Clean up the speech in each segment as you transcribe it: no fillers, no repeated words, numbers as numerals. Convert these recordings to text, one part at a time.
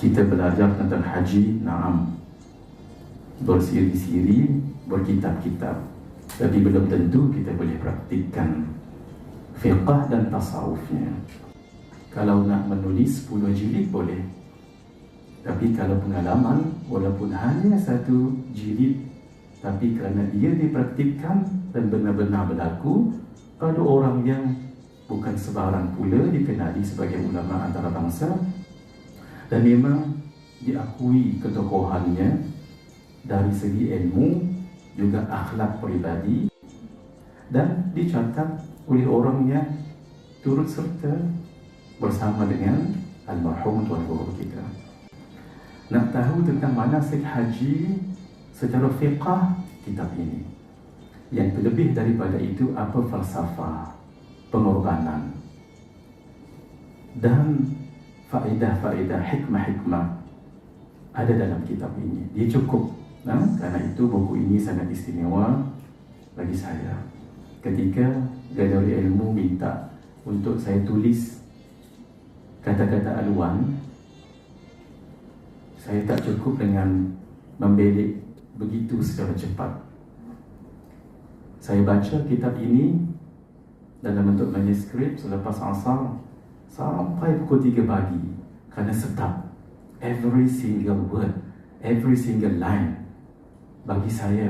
Kita belajar tentang haji, naam, bersiri-siri, berkitab-kitab, tapi belum tentu kita boleh praktikkan fiqh dan tasawufnya. Kalau nak menulis 10 jilid boleh, tapi kalau pengalaman walaupun hanya 1 jilid, tapi kerana ia dipraktikkan dan benar-benar berlaku pada orang yang bukan sebarang pula dikenali sebagai ulama antarabangsa, dan memang diakui ketokohannya dari segi ilmu juga akhlak pribadi, dan dicatat oleh orang yang turut serta bersama dengan almarhum tuan guru kita. Nak tahu tentang manasik haji secara fiqah kitab ini. Yang terlebih daripada itu, apa falsafah pengorbanan dan faedah-faedah, hikmah-hikmah ada dalam kitab ini. Dia cukup. Kerana itu buku ini sangat istimewa bagi saya. Ketika Gadari Ilmu minta untuk saya tulis kata-kata aluan, saya tak cukup dengan membelik begitu secara cepat. Saya baca kitab ini dalam bentuk manuskrip selepas asar sampai pukul 3 pagi, kerana setap every single word, every single line. Bagi saya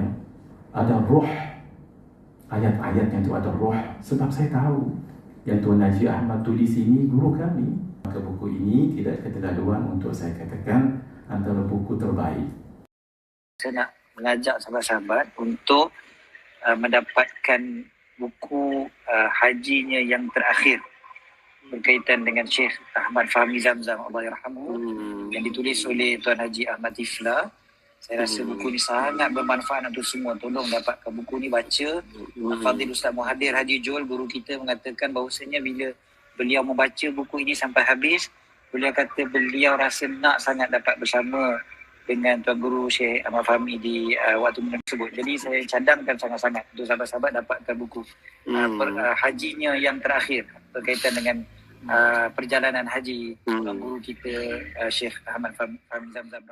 ada roh ayat-ayat yang tu ada roh, sebab saya tahu yang Tuan Haji Ahmad tulis ini guru kami. Maka buku ini tidak keterlaluan untuk saya katakan antara buku terbaik. Saya nak mengajak sahabat-sahabat untuk mendapatkan buku hajinya yang terakhir berkaitan dengan Syekh Ahmad Fahmi Zamzam, Allah yarhamuhu, yang ditulis oleh Tuan Haji Ahmad Tifla. Saya rasa buku ni sangat bermanfaat untuk semua. Tolong dapatkan buku ni, baca. Fadil Ustaz Muhadir Haji Jol, guru kita, mengatakan bahawasanya bila beliau membaca buku ini sampai habis, beliau kata beliau rasa nak sangat dapat bersama dengan Tuan Guru Syekh Ahmad Fahmi di waktu tersebut. Jadi saya cadangkan sangat-sangat untuk sahabat-sahabat dapatkan buku hajinya yang terakhir berkaitan dengan perjalanan haji Tuan Guru kita Syekh Ahmad Fahmi Zamzam.